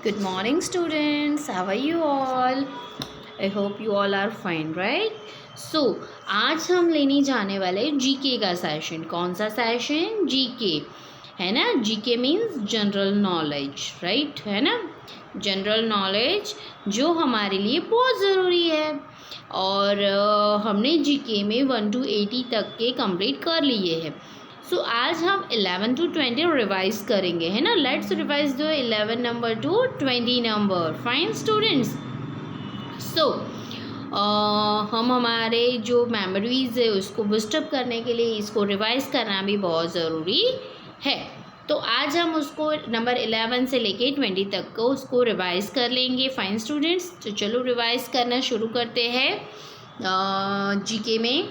Good morning, students. How are you all? I hope you all are fine, right? So, आज हम लेने जाने वाले जीके का सेशन. कौन सा सेशन? जीके है ना. GK means general knowledge, right? है ना. जनरल नॉलेज जो हमारे लिए बहुत ज़रूरी है. और हमने जीके में 1 to 80 तक के कंप्लीट कर लिए हैं. सो आज हम 11 to 20 रिवाइज करेंगे, है ना. लेट्स रिवाइज दो 11 number to 20 number. Fine students. So हम हमारे जो मेमोरीज है उसको बूस्टअप करने के लिए इसको रिवाइज करना भी बहुत ज़रूरी है. तो आज हम उसको नंबर 11 से लेके 20 तक को उसको रिवाइज कर लेंगे. Fine students. तो चलो रिवाइज करना शुरू करते हैं जीके में.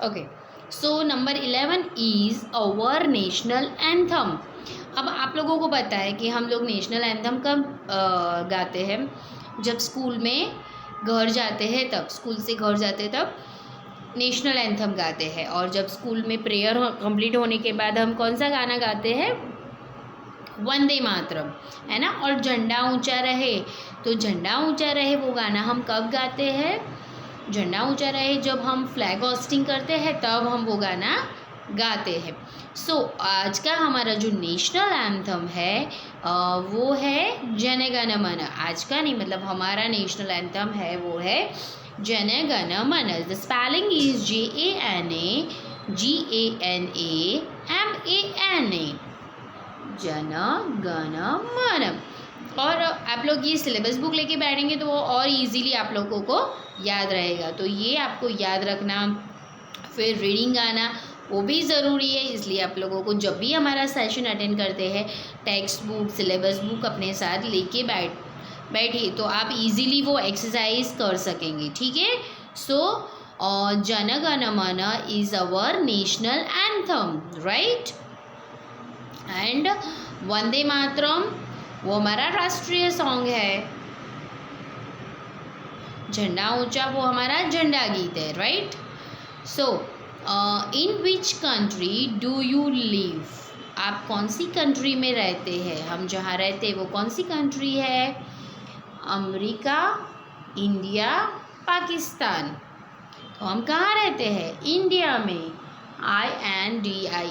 Okay. So number 11 is our national anthem. अब आप लोगों को पता है कि हम लोग नेशनल एंथम कब गाते हैं? जब स्कूल में घर जाते हैं तब, स्कूल से घर जाते हैं तब नेशनल एंथम गाते हैं. और जब स्कूल में प्रेयर कंप्लीट होने के बाद हम कौन सा गाना गाते हैं? वंदे मातरम, है ना. और झंडा ऊंचा रहे, तो झंडा ऊंचा रहे वो गाना हम कब गाते हैं? झंडा ऊंचा रहे जब हम फ्लैग होस्टिंग करते हैं तब हम वो गाना गाते हैं. सो आज का हमारा जो नेशनल एंथम है वो है जन गण मन. आज का नहीं, मतलब हमारा नेशनल एंथम है वो है जन गण मन. The spelling is JANAGANAMANA. जन गण मन. और आप लोग ये सिलेबस बुक लेके बैठेंगे तो वो और इजीली आप लोगों को याद रहेगा. तो ये आपको याद रखना. फिर रीडिंग आना वो भी ज़रूरी है. इसलिए आप लोगों को जब भी हमारा सेशन अटेंड करते हैं टेक्स्ट बुक सिलेबस बुक अपने साथ लेके बैठिए तो आप इजीली वो एक्सरसाइज कर सकेंगे. ठीक है. सो Jana Gana Mana is our national anthem, right. And Vande Mataram वो हमारा राष्ट्रीय सॉन्ग है. झंडा ऊंचा वो हमारा झंडा गीत है, right. So in which country do you live. आप कौन सी कंट्री में रहते हैं? हम जहाँ रहते हैं वो कौन सी कंट्री है? America, India, Pakistan. तो हम कहाँ रहते हैं? इंडिया में. INDIA,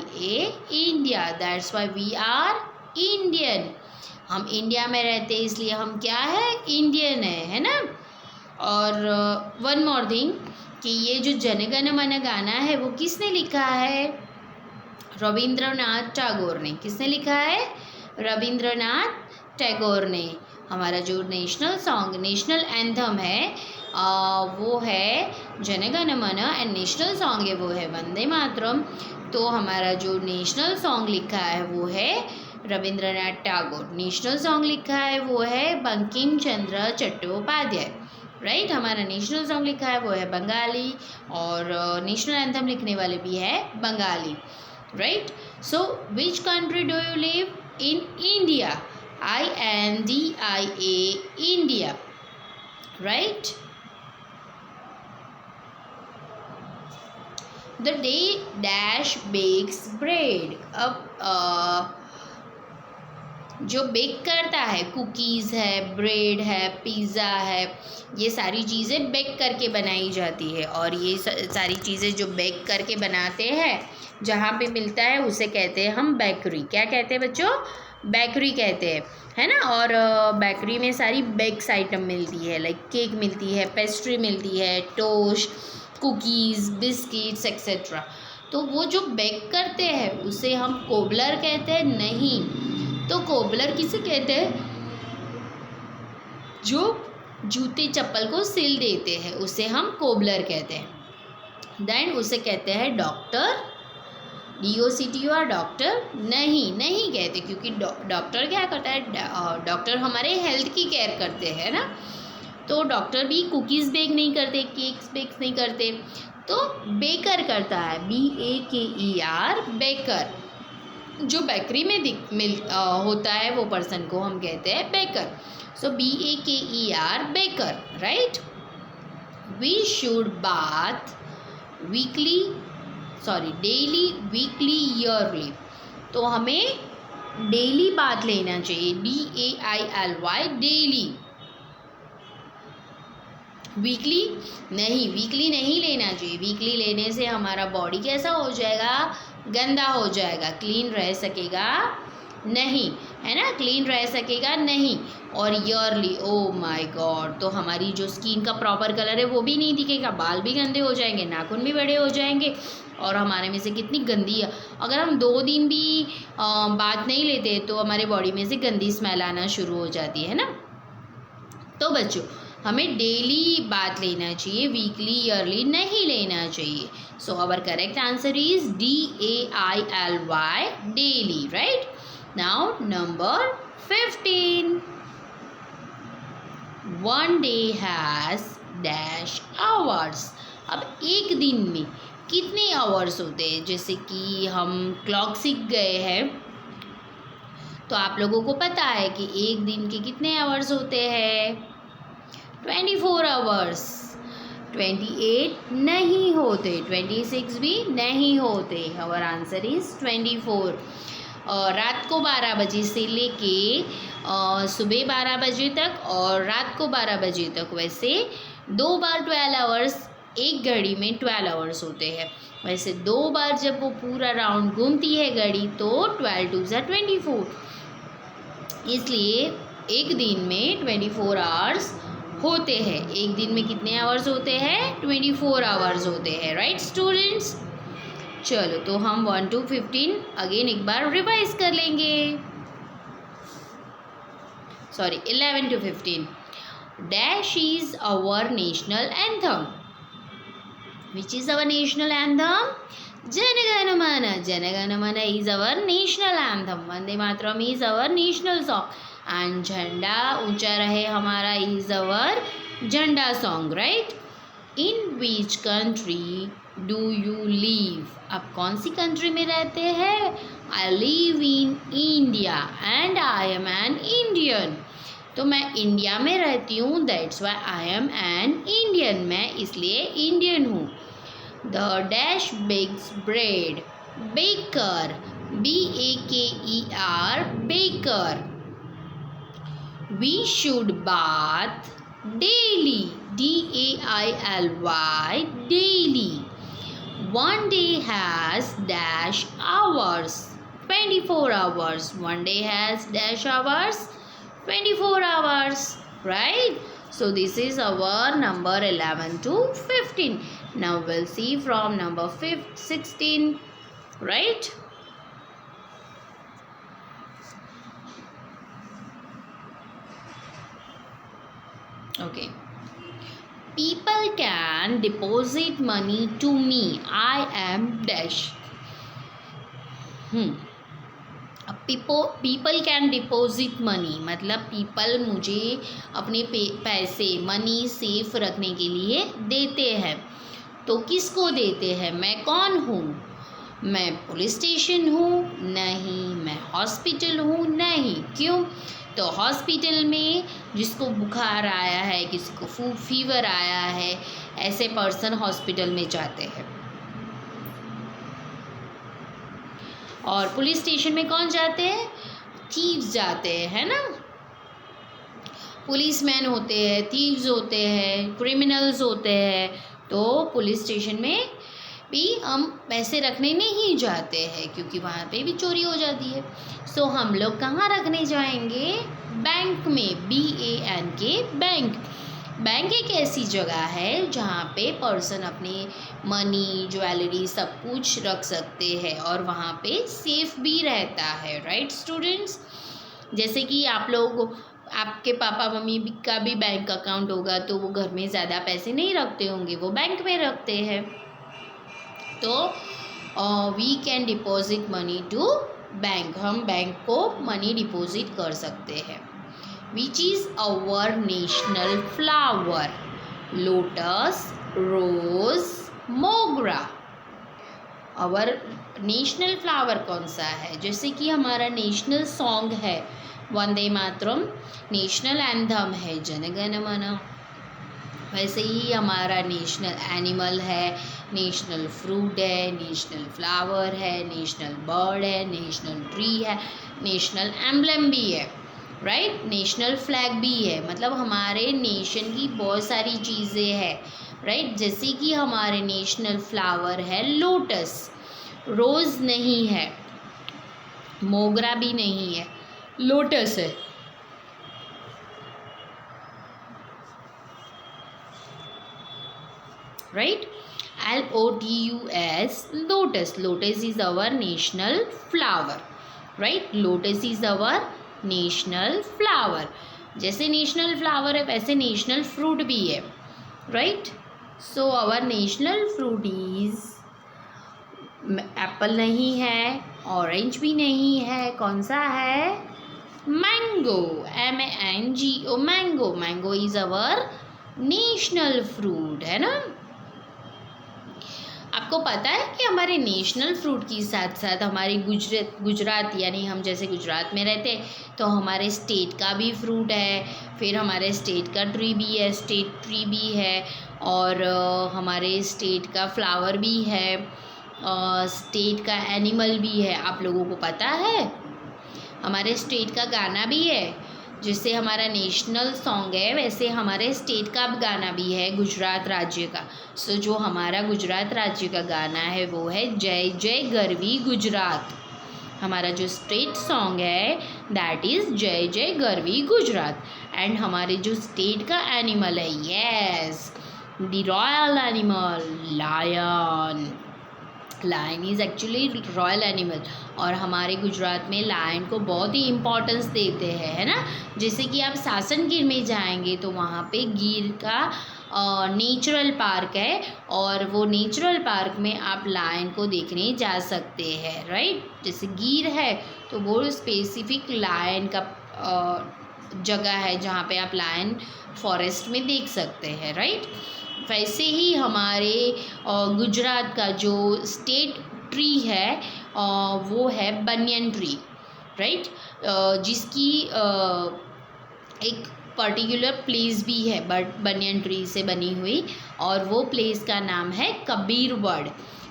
India. That's why we are Indian. हम इंडिया में रहते हैं इसलिए हम क्या है? इंडियन है ना. और वन मोर थिंग कि ये जो जन गण मन गाना है वो किसने लिखा है? रविंद्रनाथ टैगोर ने. किसने लिखा है? रविंद्रनाथ टैगोर ने. हमारा जो नेशनल सॉन्ग नेशनल एंथम है वो है जन गण मन एंड नेशनल सॉन्ग है वो है वंदे मातरम. तो हमारा जो नेशनल सॉन्ग लिखा है वो है रविंद्रनाथ टैगोर. नेशनल सॉन्ग लिखा है वो है बंकिम चंद्र चट्टोपाध्याय, राइट. हमारा नेशनल सॉन्ग लिखा है वो है बंगाली और नेशनल एंथम लिखने वाले भी है Bengali, right. So which country do you live? In India. INDIA, India, right. The day dash bakes bread. अब जो बेक करता है, कुकीज़ है, ब्रेड है, पिज़्ज़ा है, ये सारी चीज़ें बेक करके बनाई जाती है. और ये सारी चीज़ें जो बेक करके बनाते हैं जहाँ पे मिलता है उसे कहते हैं हम बेकरी. क्या कहते हैं बच्चों? बेकरी कहते हैं, है ना. और बेकरी में सारी बेक्स आइटम मिलती है, लाइक केक मिलती है, पेस्ट्री मिलती है, टोस्ट, कुकीज़, बिस्किट्स एक्सेट्रा. तो वो जो बेक करते हैं उसे हम कोबलर कहते हैं? नहीं. तो कोबलर किसे कहते हैं? जो जूते चप्पल को सिल देते हैं उसे हम कोबलर कहते हैं. देन उसे कहते हैं डॉक्टर, DOCT हुआ डॉक्टर, नहीं नहीं कहते, क्योंकि डॉक्टर क्या करता है, डॉक्टर हमारे हेल्थ की केयर करते हैं ना। तो डॉक्टर भी कुकीज़ बेक नहीं करते, केक्स बेक नहीं करते, तो बेकर करता है, BAKER, बेकर। जो बेकरी में होता है वो पर्सन को हम कहते हैं baker. So BAKER, baker, right. We should bath weekly, daily, weekly, yearly. तो हमें डेली बाथ लेना चाहिए, DAILY, डेली। वीकली नहीं लेना चाहिए। वीकली लेने से हमारा बॉडी कैसा हो जाएगा, गंदा हो जाएगा, क्लीन रह सकेगा नहीं, है ना, क्लीन रह सकेगा नहीं। और ईयरली, ओ माय गॉड, तो हमारी जो स्किन का प्रॉपर कलर है वो भी नहीं दिखेगा, बाल भी गंदे हो जाएंगे, नाखून भी बड़े हो जाएंगे, और हमारे में से कितनी गंदी है। अगर हम 2 दिन भी बात नहीं लेते तो हमारे बॉडी में से गंदी स्मेल आना शुरू हो जाती है ना। तो बच्चों, हमें डेली बात लेना चाहिए, वीकली, ईयरली नहीं लेना चाहिए। So our correct answer is DAILY, daily, right. Now number 15, one day has dash hours. अब एक दिन में कितने आवर्स होते हैं, जैसे कि हम क्लॉक सीख गए हैं, तो आप लोगों को पता है कि एक दिन के कितने आवर्स होते हैं, 24 आवर्स। 28 नहीं होते, 26 भी नहीं होते। Our answer is 24। रात को 12 बजे से लेके सुबह 12 बजे तक और रात को 12 बजे तक, वैसे 2 बार 12 आवर्स, एक घड़ी में 12 आवर्स होते हैं। वैसे 2 बार जब वो पूरा राउंड घूमती है घड़ी तो 12 2 ज़ा 24, इसलिए एक दिन में 24 आवर्स होते हैं। एक दिन में कितने आवर्स होते हैं, 24 आवर्स होते हैं, राइट स्टूडेंट्स। चलो, तो हम 1 to 15 अगेन एक बार रिवाइज कर लेंगे, 11 to 15। Dash is our national anthem. Which is our national anthem? Janagana Mana. Janagana Mana is our national anthem. Vande Mataram is our national song. And Jhanda Uncha Rahe Hamara is our jhanda song, right. In which country do you live? आप कौन सी country में रहते हैं? I live in India and I am an Indian. तो मैं India में रहती हूँ, that's why I am an Indian, मैं इसलिए इंडियन हूँ। The dash bakes bread. Baker, BAKER, baker. We should bath daily, DAILY, daily. One day has dash hours, 24 hours. One day has dash hours, 24 hours, right? So this is our number 11 to 15. Now we'll see from number 16, right? Okay. People can deposit money to me. I am dash. People can deposit money मतलब people मुझे अपने पैसे, money safe रखने के लिए देते हैं। तो किसको देते हैं? मैं कौन हूँ? मैं पुलिस स्टेशन हूँ? नहीं। मैं हॉस्पिटल हूँ? नहीं। क्यों? तो हॉस्पिटल में जिसको बुखार आया है, किसी को फीवर आया है, ऐसे पर्सन हॉस्पिटल में जाते हैं। और पुलिस स्टेशन में कौन जाते हैं? थीव्स जाते हैं, है ना। पुलिसमैन होते हैं, थीव्स होते हैं, क्रिमिनल्स होते हैं। तो पुलिस स्टेशन में भी हम पैसे रखने नहीं जाते हैं, क्योंकि वहाँ पे भी चोरी हो जाती है। सो हम लोग कहाँ रखने जाएंगे? बैंक में, BANK, बैंक। बैंक एक ऐसी जगह है जहाँ पे पर्सन अपने मनी, ज्वेलरी सब कुछ रख सकते हैं और वहाँ पे सेफ भी रहता है, राइट स्टूडेंट्स। जैसे कि आप लोग, आपके पापा मम्मी का भी बैंक अकाउंट होगा, तो वो घर में ज़्यादा पैसे नहीं रखते होंगे, वो बैंक में रखते हैं। तो we can deposit money to bank, हम बैंक को मनी डिपॉजिट कर सकते हैं। Which is our national flower? Lotus, rose, mogra. Our national flower कौन सा है? जैसे कि हमारा नेशनल सॉन्ग है वंदे मातरम, नेशनल एंथम है जन गण मन, वैसे ही हमारा नेशनल एनिमल है, नेशनल फ्रूट है, नेशनल फ्लावर है, नेशनल बर्ड है, नेशनल ट्री है, नेशनल एम्ब्लम भी है, राइट, नेशनल फ्लैग भी है। मतलब हमारे नेशन की बहुत सारी चीज़ें हैं, राइट। जैसे कि हमारे नेशनल फ्लावर है लोटस, रोज़ नहीं है, मोगरा भी नहीं है, लोटस है, right? LOTUS, lotus. Lotus is our national flower, right? Lotus is our national flower. जैसे नेशनल फ्लावर है वैसे नेशनल फ्रूट भी है, right. So our national fruit is, apple नहीं है, ऑरेंज भी नहीं है, कौन सा है? Mango, MANGO, mango. Mango is our national fruit, है ना। आपको पता है कि हमारे नेशनल फ्रूट के साथ साथ हमारे गुजरात यानी हम जैसे गुजरात में रहते हैं तो हमारे स्टेट का भी फ्रूट है, फिर हमारे स्टेट का ट्री भी है, स्टेट ट्री भी है, और हमारे स्टेट का फ्लावर भी है, स्टेट का एनिमल भी है। आप लोगों को पता है हमारे स्टेट का गाना भी है, जैसे हमारा नेशनल सॉन्ग है वैसे हमारे स्टेट का गाना भी है, गुजरात राज्य का। सो जो हमारा गुजरात राज्य का गाना है वो है जय जय गरवी गुजरात। हमारा जो स्टेट सॉन्ग है दैट इज़ जय जय गरवी गुजरात। एंड हमारे जो स्टेट का एनिमल है, yes, the royal animal lion. Lion is actually royal animal, और हमारे गुजरात में लायन को बहुत ही इम्पोर्टेंस देते हैं, है ना। जैसे कि आप सासनगीर में जाएंगे तो वहाँ पे गिर का नेचुरल पार्क है, और वो नेचुरल पार्क में आप लायन को देखने जा सकते हैं, राइट। जैसे गिर है तो वो स्पेसिफिक लायन का जगह है जहाँ पे आप लायन फॉरेस्ट में देख सकते हैं, राइट। वैसे ही हमारे गुजरात का जो स्टेट ट्री है वो है बनियन ट्री, राइट, जिसकी एक पर्टिकुलर प्लेस भी है बट बनियन ट्री से बनी हुई, और वो प्लेस का नाम है कबीर वड,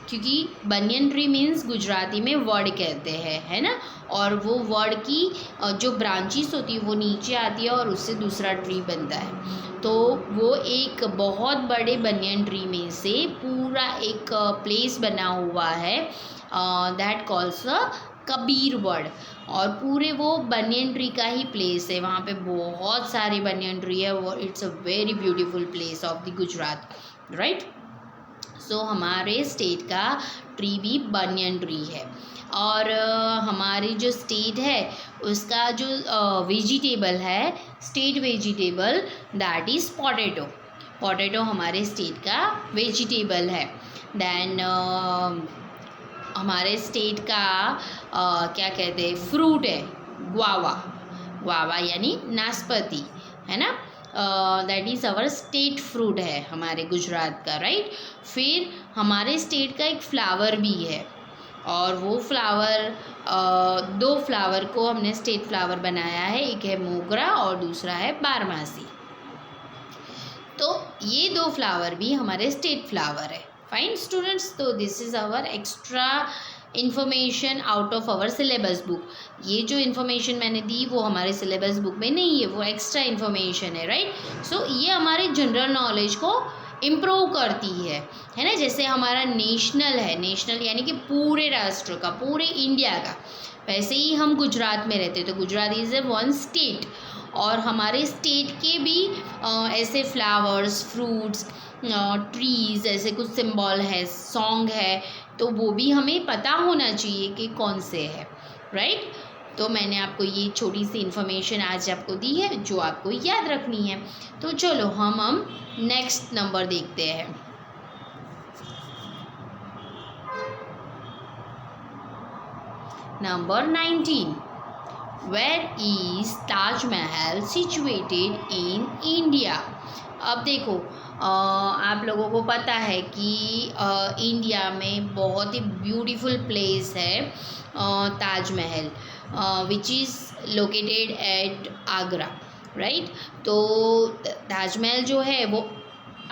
क्योंकि बनियन ट्री मीन्स गुजराती में वड कहते हैं, है ना। और वो वड की जो ब्रांचेस होती है वो नीचे आती है और उससे दूसरा ट्री बनता है। तो वो एक बहुत बड़े बनियन ट्री में से पूरा एक प्लेस बना हुआ है दैट कॉल्स कबीर वड, और पूरे वो बनियन ट्री का ही प्लेस है, वहाँ पे बहुत सारे बनियन ट्री है, वो it's a very beautiful place of the Gujarat, right. So हमारे स्टेट का ट्री भी बनियन ट्री है। और हमारी जो स्टेट है उसका जो वेजिटेबल है, state vegetable, that is potato. Potato हमारे स्टेट का वेजिटेबल है। देन हमारे स्टेट का क्या कहते हैं फ्रूट है गुआवा। गुआवा यानी नाशपाती, है ना, that is our state fruit है हमारे गुजरात का, राइट। फिर हमारे स्टेट का एक फ्लावर भी है, और वो फ्लावर दो फ्लावर को हमने स्टेट फ्लावर बनाया है, एक है मोगरा और दूसरा है बारमासी। तो ये दो फ्लावर भी हमारे स्टेट फ्लावर है। फाइन स्टूडेंट्स, तो this is our extra information out of our syllabus book. ये जो इन्फॉर्मेशन मैंने दी वो हमारे सिलेबस बुक में नहीं है, वो एक्स्ट्रा इन्फॉर्मेशन है, राइट। सो ये हमारे जनरल नॉलेज को इम्प्रूव करती है ना। जैसे हमारा नेशनल है, नेशनल यानी कि पूरे राष्ट्र का, पूरे इंडिया का, वैसे ही हम गुजरात में रहते हैं तो Gujarat is a one state, और हमारे स्टेट के भी ऐसे फ्लावर्स, फ्रूट्स, ट्रीज़, ऐसे कुछ सिंबल है, सॉन्ग है, तो वो भी हमें पता होना चाहिए कि कौन से है, राइट। तो मैंने आपको ये छोटी सी इन्फॉर्मेशन आज आपको दी है जो आपको याद रखनी है। तो चलो हम नेक्स्ट नंबर देखते हैं। Number 19, where is Taj Mahal situated in India. अब देखो आप लोगों को पता है कि इंडिया में बहुत ही ब्यूटीफुल प्लेस है Taj Mahal, which is located at Agra, right. तो ताजमहल जो है वो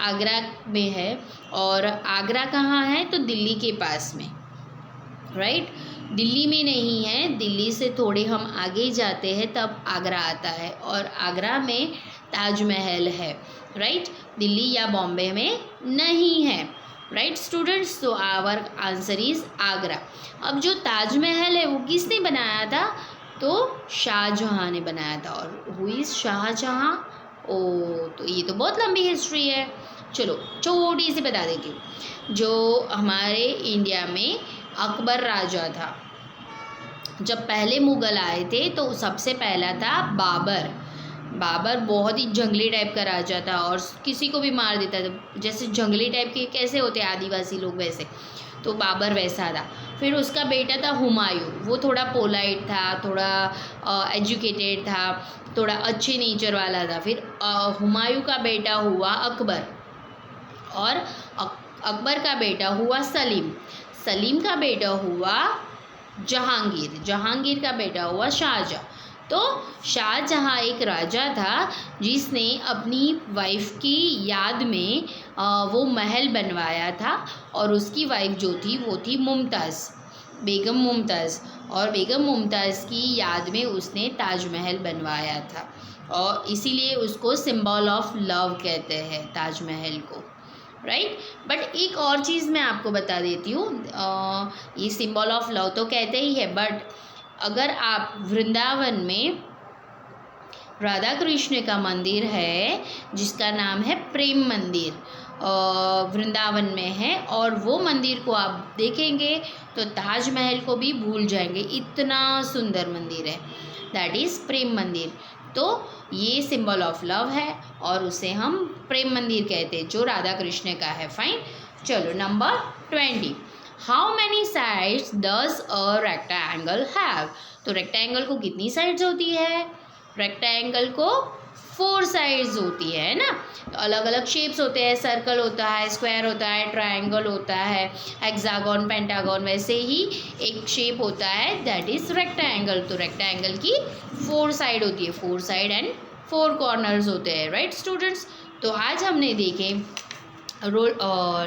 आगरा में है, और आगरा कहाँ है, तो दिल्ली के पास में, राइट। दिल्ली में नहीं है, दिल्ली से थोड़े हम आगे जाते हैं तब आगरा आता है, और आगरा में ताजमहल है, राइट। दिल्ली या बॉम्बे में नहीं है, राइट स्टूडेंट्स। तो आवर आंसर इज आगरा। अब जो ताजमहल है वो किसने बनाया था, तो शाहजहाँ ने बनाया था। और हु इज़ शाहजहाँ, ओ तो ये तो बहुत लंबी हिस्ट्री है, चलो छोटी सी बता देती हूँ। जो हमारे इंडिया में अकबर राजा था, जब पहले मुग़ल आए थे तो सबसे पहला था बाबर। बाबर बहुत ही जंगली टाइप का राजा था और किसी को भी मार देता था, जैसे जंगली टाइप के कैसे होते हैं आदिवासी लोग, वैसे तो बाबर वैसा था। फिर उसका बेटा था हुमायूं, वो थोड़ा पोलाइट था, थोड़ा एजुकेटेड था, थोड़ा अच्छे नेचर वाला था। फिर हुमायूं का बेटा हुआ अकबर, और अकबर का बेटा हुआ सलीम, सलीम का बेटा हुआ जहांगीर, जहांगीर का बेटा हुआ शाहजहाँ। तो शाहजहाँ एक राजा था जिसने अपनी वाइफ की याद में वो महल बनवाया था, और उसकी वाइफ जो थी वो थी मुमताज़, बेगम मुमताज़, और बेगम मुमताज़ की याद में उसने ताजमहल बनवाया था, और इसीलिए उसको सिंबल ऑफ लव कहते हैं ताजमहल को, राइट। बट एक और चीज़ मैं आपको बता देती हूँ, ये सिंबल ऑफ लव तो कहते ही है, बट अगर आप वृंदावन में राधा कृष्ण का मंदिर है जिसका नाम है प्रेम मंदिर, वृंदावन में है, और वो मंदिर को आप देखेंगे तो ताजमहल को भी भूल जाएंगे, इतना सुंदर मंदिर है, दैट इज़ प्रेम मंदिर। तो ये सिंबल ऑफ लव है और उसे हम प्रेम मंदिर कहते हैं, जो राधा कृष्ण का है। फाइन, चलो number 20, how many sides does a rectangle have. तो रेक्टेंगल को कितनी साइड्स होती है, रेक्टेंगल को 4 साइड्स होती है ना। तो अलग अलग शेप्स होते हैं, सर्कल होता है, स्क्वायर होता है, ट्रायंगल होता है, हेक्सागन, पेंटागन, वैसे ही एक शेप होता है दैट इज़ रेक्टेंगल। तो रेक्टेंगल की 4 साइड होती है, 4 साइड एंड 4 कॉर्नर्स होते हैं, राइट स्टूडेंट्स। तो आज हमने देखे रोल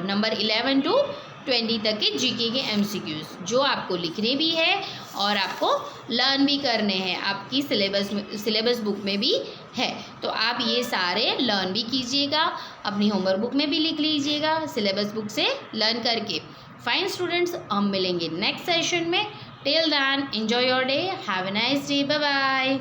नंबर 11 to 20 तक के जीके के एमसीक्यूज, जो आपको लिखने भी है और आपको लर्न भी करने हैं, आपकी सिलेबस बुक में भी है। तो आप ये सारे लर्न भी कीजिएगा, अपनी होमवर्क बुक में भी लिख लीजिएगा, सिलेबस बुक से लर्न करके। फाइन स्टूडेंट्स, हम मिलेंगे नेक्स्ट सेशन में। Till then enjoy your day, have a nice day, bye bye.